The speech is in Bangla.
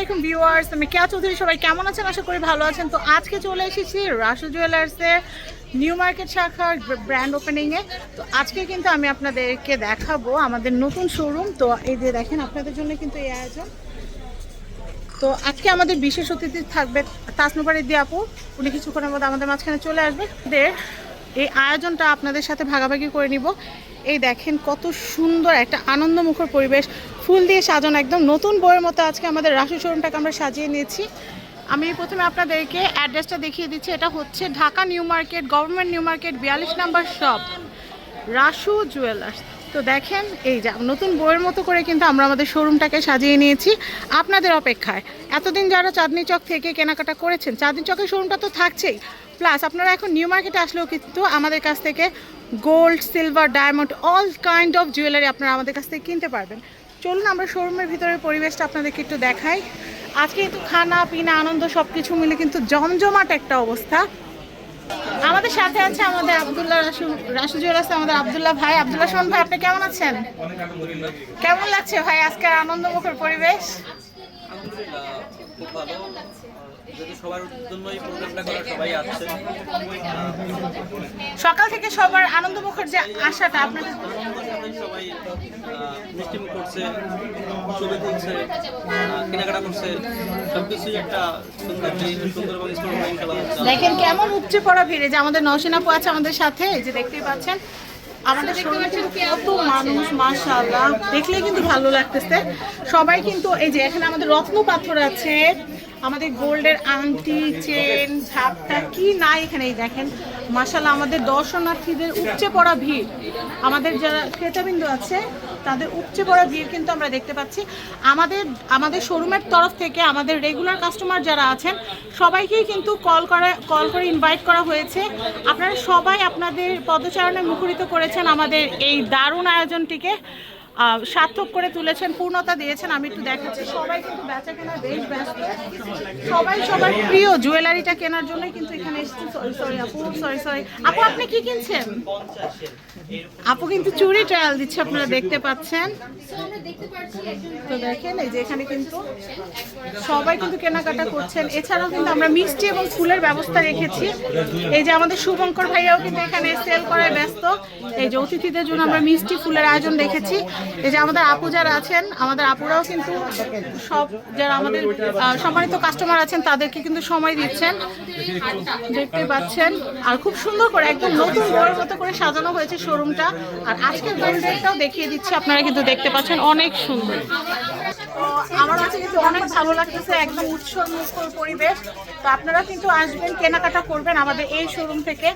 আলাইকুম ভিউয়ার্স, আমি কেয়া চৌধুরী। সবাই কেমন আছেন? আশা করি ভালো আছেন। তো আজকে চলে এসেছি রাসু জুয়েলার্সের নিউ মার্কেট শাখার ব্র্যান্ড ওপেনিংয়ে। তো আজকে কিন্তু আমি আপনাদেরকে দেখাবো আমাদের নতুন শোরুম। তো এই যে দেখেন, আপনাদের জন্য কিন্তু এই আয়োজন। তো আজকে আমাদের বিশেষ অতিথি থাকবে তাসনুপারি দি আপু। উনি কিছুক্ষণের মধ্যে আমাদের মাঝখানে চলে আসবে। এই আয়োজনটা আপনাদের সাথে ভাগাভাগি করে নিব। এই দেখেন কত সুন্দর একটা আনন্দমুখর পরিবেশ, ফুল দিয়ে সাজানো, একদম নতুন বইয়ের মতো আজকে আমাদের রাসু শোরুমটাকে আমরা সাজিয়ে নিয়েছি। আমি প্রথমে আপনাদেরকে অ্যাড্রেসটা দেখিয়ে দিচ্ছি। এটা হচ্ছে Dhaka new market, government new market, 42 নম্বর শপ, রাসু জুয়েলার্স। তো দেখেন, এই যা নতুন বইয়ের মতো করে কিন্তু আমরা আমাদের শোরুমটাকে সাজিয়ে নিয়েছি আপনাদের অপেক্ষায়। এতদিন যারা চাঁদনি চক থেকে কেনাকাটা করেছেন, চাঁদনি চকের শোরুমটা তো থাকছেই, প্লাস আপনারা এখন নিউ মার্কেটে আসলেও কিন্তু আমাদের কাছ থেকে gold, silver, diamond, all kind of jewellery আপনারা আমাদের কাছ থেকে কিনতে পারবেন। চলুন আমরা শোরুমের ভিতরের পরিবেশটা আপনাদেরকে একটু দেখাই। আজকে কিন্তু খানা পিনা আনন্দ সব কিছু মিলে কিন্তু জমজমাট একটা অবস্থা। আমাদের সাথে আছে আমাদের আব্দুল্লাহ রাসু জুয়েলার্সে আমাদের আব্দুল্লাহ ভাই। আব্দুল্লাহ সোহান ভাই, আপনি কেমন আছেন? কেমন লাগছে ভাই আজকের আনন্দমুখর পরিবেশ? সকাল থেকে সবার আনন্দমুখর যে আশাটা আপনাদের সবাই মিষ্টিমুখ করছে, ছবি তুলছে, কেনাকাটা করছে, সবকিছুই একটা সুন্দর। দেখেন কেমন উপচে পড়া ভিড়ে, যে আমাদের নওশিন আপু আছে আমাদের সাথে, এই যে দেখতেই পাচ্ছেন আমাদের শোরুমে কত মানুষ, মাশাআল্লাহ, দেখলেই কিন্তু ভালো লাগতেছে। সবাই কিন্তু এই যে এখানে আমাদের রত্ন পাথর আছে, আমাদের গোল্ডের আংটি, চেন, ঝাপটা কি নাই এখানে। এই দেখেন মাশাআল্লাহ, আমাদের দর্শনার্থীদের উপচে পড়া ভিড়, আমাদের যারা ক্রেতাবিন্দু আছে তাদের উপচে পড়া ভিড় কিন্তু আমরা দেখতে পাচ্ছি। আমাদের শোরুমের তরফ থেকে আমাদের রেগুলার কাস্টমার যারা আছেন সবাইকেই কিন্তু কল করে ইনভাইট করা হয়েছে। আপনারা সবাই আপনাদের পদচারণে মুখরিত করেছেন, আমাদের এই দারুণ আয়োজনটিকে সার্থক করে তুলেছেন, পূর্ণতা দিয়েছেন। আমি একটু দেখাচ্ছি, সবাই কিন্তু বেচা কেনার বেশ ব্যস্ত, সবাই সবার প্রিয় জুয়েলারিটা কেনার জন্য কিন্তু এখানে এসেছি। সরি আপু, আপনি কি কিনছেন? আপু কিন্তু চুড়ি ট্রায়াল দিচ্ছে, আপনারা দেখতে পাচ্ছেন। তো দেখেন এই যে এখানে কিন্তু সবাই কিন্তু কেনাকাটা করছেন। এছাড়াও কিন্তু আমরা মিষ্টি এবং ফুলের ব্যবস্থা রেখেছি। এই যে আমাদের শুভঙ্কর ভাইয়াও কিন্তু এখানে সেল করায় ব্যস্ত। এই যে অতিথিদের জন্য আমরা মিষ্টি ফুলের আয়োজন রেখেছি। এই যে আমাদের আপু যারা আছেন, আমাদের আপুরাও কিন্তু সব যারা আমাদের সম্মানিত কাস্টমার আছেন তাদেরকে কিন্তু সময় দিচ্ছেন, দেখতে পাচ্ছেন। আর খুব সুন্দর করে একদম নতুন বইয়ের মতো করে সাজানো হয়েছে শোরুমটা। আর আজকের গোল্ডেরটাও দেখিয়ে দিচ্ছি, আপনারা কিন্তু দেখতে পাচ্ছেন, অনেক সুন্দর। তো আমার কাছে কিন্তু অনেক ভালো লাগতেছে, একদম উৎসবমুখর পরিবেশ। তো আপনারা কিন্তু আসবেন, কেনাকাটা করবেন আমাদের এই শোরুম থেকে।